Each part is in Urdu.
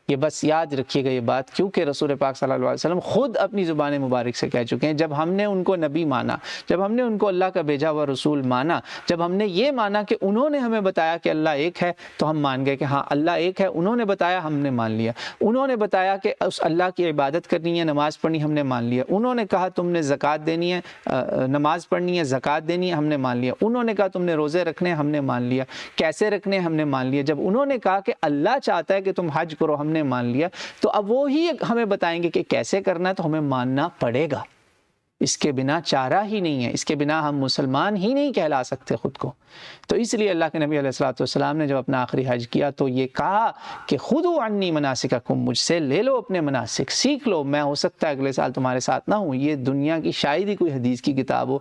یہ بس یاد رکھیے گا یہ بات، کیونکہ رسول پاک صلی اللہ علیہ وسلم خود اپنی زبان مبارک سے کہہ چکے ہیں، جب ہم نے ان کو نبی مانا، جب ہم نے ان کو اللہ کا بھیجا ہوا رسول مانا، جب ہم نے یہ مانا کہ انہوں نے ہمیں بتایا کہ اللہ ایک ہے، تو ہم مان گئے کہ ہاں اللہ ایک ہے، انہوں نے بتایا ہم نے مان لیا، انہوں نے بتایا کہ اس اللہ کی عبادت کرنی ہے، نماز پڑھنی، ہم نے مان لیا، انہوں نے کہا تم نے زکوٰۃ دینی ہے، نماز پڑھنی ہے، زکوٰۃ دینی ہے، ہم نے مان لیا، انہوں نے کہا تم نے روزے رکھنے ہیں، ہم نے مان لیا، کیسے رکھنے ہیں ہم نے مان لیا، جب انہوں نے کہا کہ اللہ چاہتا ہے کہ تم حج کرو، ہم نے مان لیا، تو اب وہی ہمیں بتائیں گے کہ کیسے کرنا ہے، تو ہمیں ماننا پڑے گا، اس کے بنا چارہ ہی نہیں ہے، اس کے بنا ہم مسلمان ہی نہیں کہلا سکتے خود کو۔ تو اس لیے اللہ کے نبی علیہ الصلوۃ والسلام نے جب اپنا آخری حج کیا تو یہ کہا کہ خذوا عنی مناسککم، مجھ سے لے لو اپنے مناسک، سیکھ لو، میں ہو سکتا ہے اگلے سال تمہارے ساتھ نہ ہوں۔ یہ دنیا کی شاید ہی کوئی حدیث کی کتاب ہو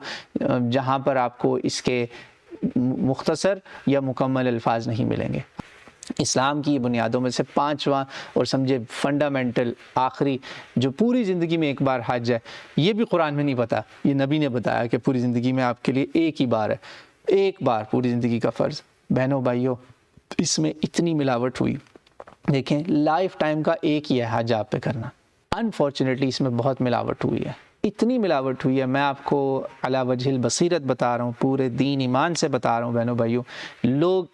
جہاں پر آپ کو اس کے مختصر یا مکمل الفاظ نہیں ملیں گے۔ اسلام کی بنیادوں میں سے پانچواں اور سمجھے فنڈامنٹل آخری جو پوری زندگی میں ایک بار حج ہے، یہ بھی قرآن میں نہیں پتا، یہ نبی نے بتایا کہ پوری زندگی میں آپ کے لیے ایک ہی بار ہے، ایک بار پوری زندگی کا فرض۔ بہنوں بھائیوں، اس میں اتنی ملاوٹ ہوئی، دیکھیں لائف ٹائم کا ایک ہی ہے حج آپ پہ کرنا، انفارچونیٹلی اس میں بہت ملاوٹ ہوئی ہے، اتنی ملاوٹ ہوئی ہے، میں آپ کو علی وجہ البصیرت بتا رہا ہوں، پورے دین ایمان سے بتا رہا ہوں بہنوں بھائیوں، لوگ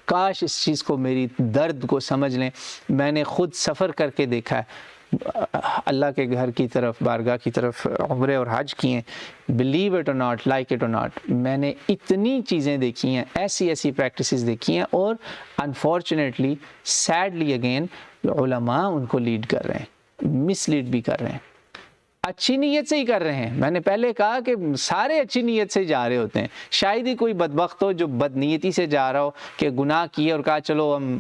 کاش اس چیز کو، میری درد کو سمجھ لیں۔ میں نے خود سفر کر کے دیکھا ہے، اللہ کے گھر کی طرف، بارگاہ کی طرف عمرے اور حج کیے ہیں، بلیو اٹ اور ناٹ، لائک اٹ اور ناٹ، میں نے اتنی چیزیں دیکھی ہیں، ایسی ایسی پریکٹسز دیکھی ہیں، اور انفارچونیٹلی سیڈلی اگین علماء ان کو لیڈ کر رہے ہیں، مس لیڈ بھی کر رہے ہیں، اچھی نیت سے ہی کر رہے ہیں۔ میں نے پہلے کہا کہ سارے اچھی نیت سے جا رہے ہوتے ہیں، شاید ہی کوئی بدبخت ہو جو بد نیتی سے جا رہا ہو کہ گناہ کیے اور کہا چلو ہم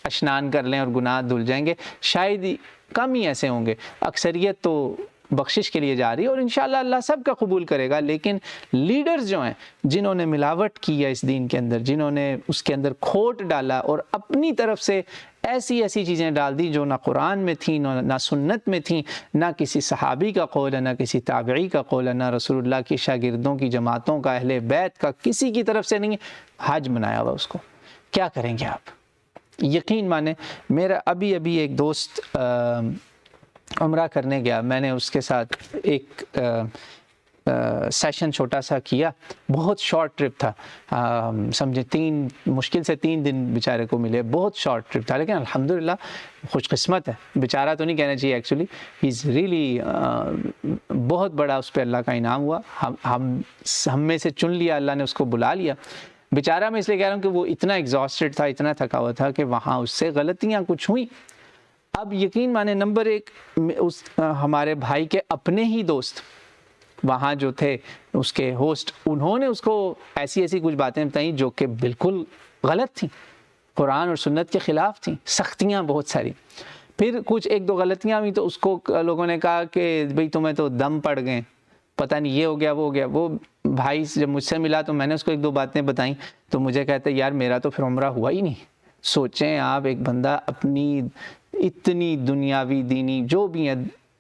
اشنان کر لیں اور گناہ دھل جائیں گے، شاید ہی کم ہی ایسے ہوں گے، اکثریت تو بخشش کے لیے جا رہی ہے، اور انشاءاللہ اللہ سب کا قبول کرے گا۔ لیکن لیڈرز جو ہیں، جنہوں نے ملاوٹ کی ہے اس دین کے اندر، جنہوں نے اس کے اندر کھوٹ ڈالا اور اپنی طرف سے ایسی ایسی چیزیں ڈال دی جو نہ قرآن میں تھیں، نہ سنت میں تھیں، نہ کسی صحابی کا قول ہے، نہ کسی تابعی کا قول ہے، نہ رسول اللہ کی شاگردوں کی جماعتوں کا، اہل بیت کا، کسی کی طرف سے نہیں، حج منایا ہوا اس کو، کیا کریں گے آپ؟ یقین مانیں، میرا ابھی ایک دوست عمرہ کرنے گیا، میں نے اس کے ساتھ ایک سیشن چھوٹا سا کیا، بہت شارٹ ٹرپ تھا، سمجھے مشکل سے 3 دن بیچارے کو ملے، بہت شارٹ ٹرپ تھا، لیکن الحمدللہ خوش قسمت ہے، بیچارہ تو نہیں کہنا چاہیے ایکچولی، ہی از ریئلی بہت بڑا اس پہ اللہ کا انعام ہوا، ہم میں سے چن لیا اللہ نے، اس کو بلا لیا۔ بیچارہ میں اس لیے کہہ رہا ہوں کہ وہ اتنا ایگزاسٹڈ تھا، اتنا تھکا ہوا تھا کہ وہاں اس سے غلطیاں کچھ ہوئیں۔ اب یقین مانے نمبر 1 ہمارے بھائی کے اپنے ہی دوست وہاں جو تھے، اس کے ہوسٹ، انہوں نے اس کو ایسی کچھ باتیں بتائیں جو کہ بالکل غلط تھیں، قرآن اور سنت کے خلاف تھیں، سختیاں بہت ساری۔ پھر کچھ 1-2 غلطیاں ہوئی تو اس کو لوگوں نے کہا کہ بھئی تمہیں تو دم پڑ گئے، پتہ نہیں یہ ہو گیا وہ ہو گیا۔ وہ بھائی جب مجھ سے ملا تو میں نے اس کو 1-2 باتیں بتائیں تو مجھے کہتے یار میرا تو پھر عمرہ ہوا ہی نہیں۔ سوچیں آپ، ایک بندہ اپنی اتنی دنیاوی دینی جو بھی ہے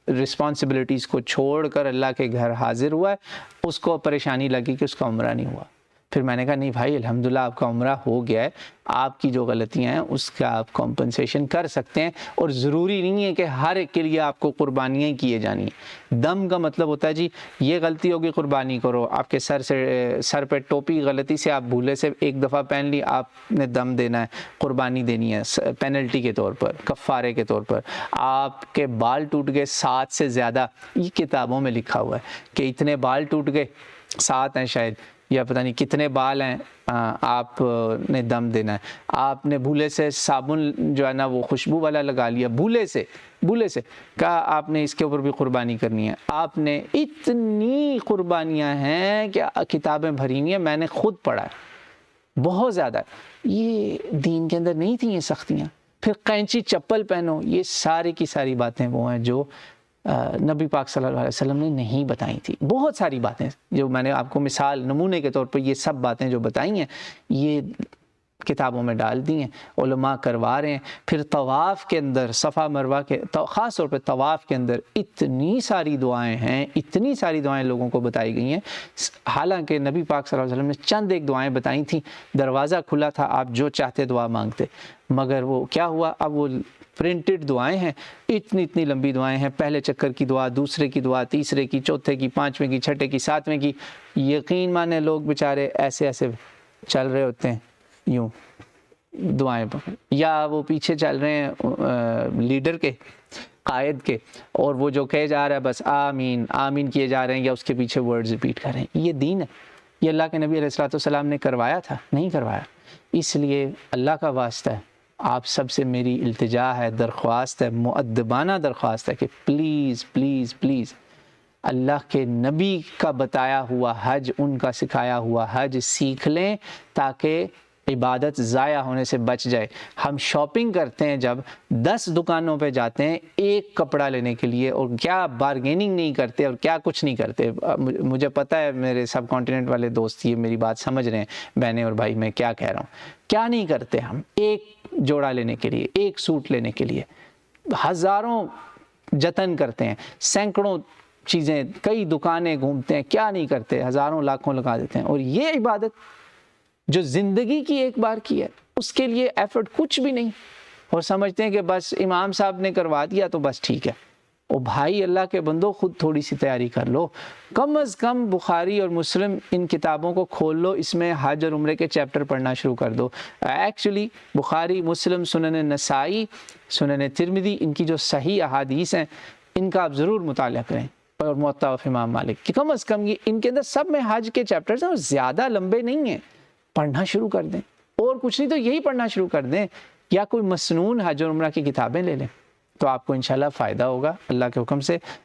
رسپانسبلٹیز کو چھوڑ کر اللہ کے گھر حاضر ہوا ہے، اس کو پریشانی لگی کہ اس کا عمرہ نہیں ہوا۔ پھر میں نے کہا نہیں بھائی الحمدللہ آپ کا عمرہ ہو گیا ہے، آپ کی جو غلطیاں ہیں اس کا آپ کمپنسیشن کر سکتے ہیں، اور ضروری نہیں ہے کہ ہر ایک کے لیے آپ کو قربانیاں کیے جانی ہیں۔ دم کا مطلب ہوتا ہے جی یہ غلطی ہوگی قربانی کرو، آپ کے سر پہ ٹوپی غلطی سے آپ بھولے سے 1 دفعہ پہن لی، آپ نے دم دینا ہے، قربانی دینی ہے پینلٹی کے طور پر، کفارے کے طور پر۔ آپ کے بال ٹوٹ گئے 7 سے زیادہ، یہ کتابوں میں لکھا ہوا ہے کہ اتنے بال ٹوٹ گئے، 7 ہیں شاید، یا پتہ نہیں کتنے بال ہیں، آپ نے دم دینا ہے۔ آپ نے بھولے سے صابن جو ہے نا وہ خوشبو والا لگا لیا، بھولے سے کہا آپ نے اس کے اوپر بھی قربانی کرنی ہے۔ آپ نے اتنی قربانیاں ہیں کہ کتابیں بھری ہوئی ہیں، میں نے خود پڑھا ہے، بہت زیادہ۔ یہ دین کے اندر نہیں تھیں یہ سختیاں۔ پھر قینچی چپل پہنو، یہ ساری کی ساری باتیں وہ ہیں جو نبی پاک صلی اللہ علیہ وسلم نے نہیں بتائی تھی۔ بہت ساری باتیں جو میں نے آپ کو مثال نمونے کے طور پر یہ سب باتیں جو بتائی ہیں یہ کتابوں میں ڈال دی ہیں، علماء کروا رہے ہیں۔ پھر طواف کے اندر صفا مروہ کے خاص طور پہ طواف کے اندر اتنی ساری دعائیں ہیں، اتنی ساری دعائیں لوگوں کو بتائی گئی ہیں، حالانکہ نبی پاک صلی اللہ علیہ وسلم نے چند ایک دعائیں بتائی تھیں، دروازہ کھلا تھا، آپ جو چاہتے دعا مانگتے، مگر وہ کیا ہوا، اب وہ پرنٹڈ دعائیں ہیں، اتنی اتنی لمبی دعائیں ہیں، پہلے چکر کی دعا، دوسرے کی دعا، تیسرے کی، چوتھے کی، پانچویں کی، چھٹے کی، ساتویں کی. یقین مانے لوگ بیچارے ایسے ایسے چل رہے ہوتے ہیں یوں دعائیں پر، یا وہ پیچھے چل رہے ہیں لیڈر کے، قائد کے، اور وہ جو کہے جا رہا ہے بس آمین آمین کیے جا رہے ہیں، یا اس کے پیچھے ورڈز ریپیٹ کر رہے ہیں. یہ دین ہے؟ یہ اللہ کے نبی علیہ الصلوۃ والسلام نے کروایا تھا؟ نہیں کروایا. اس لیے اللہ کا واسطہ ہے، آپ سب سے میری التجا ہے، درخواست ہے، مؤدبانہ درخواست ہے کہ پلیز پلیز پلیز اللہ کے نبی کا بتایا ہوا حج، ان کا سکھایا ہوا حج سیکھ لیں تاکہ عبادت ضائع ہونے سے بچ جائے. ہم شاپنگ کرتے ہیں جب 10 دکانوں پہ جاتے ہیں ایک کپڑا لینے کے لیے، اور کیا بارگیننگ نہیں کرتے اور کیا کچھ نہیں کرتے. مجھے پتہ ہے میرے سب کانٹیننٹ والے دوست یہ میری بات سمجھ رہے ہیں، بہنیں اور بھائی میں کیا کہہ رہا ہوں. کیا نہیں کرتے ہم ایک جوڑا لینے کے لیے، ایک سوٹ لینے کے لیے ہزاروں جتن کرتے ہیں، سینکڑوں چیزیں، کئی دکانیں گھومتے ہیں، کیا نہیں کرتے، ہزاروں لاکھوں لگا دیتے ہیں. اور یہ عبادت جو زندگی کی ایک بار کی ہے اس کے لیے ایفرٹ کچھ بھی نہیں، اور سمجھتے ہیں کہ بس امام صاحب نے کروا دیا تو بس ٹھیک ہے. او بھائی اللہ کے بندو، خود تھوڑی سی تیاری کر لو، کم از کم بخاری اور مسلم ان کتابوں کو کھول لو، اس میں حج اور عمرے کے چیپٹر پڑھنا شروع کر دو. ایکچولی بخاری، مسلم، سنن نسائی، سنن ترمذی، ان کی جو صحیح احادیث ہیں ان کا آپ ضرور مطالعہ کریں، اور موطا امام مالک کہ کم از کم یہ ان کے اندر سب میں حج کے چیپٹرز ہیں اور زیادہ لمبے نہیں ہیں. پڑھنا شروع کر دیں، اور کچھ نہیں تو یہی پڑھنا شروع کر دیں، یا کوئی مسنون حج اور عمرہ کی کتابیں لے لیں تو آپ کو انشاءاللہ فائدہ ہوگا اللہ کے حکم سے.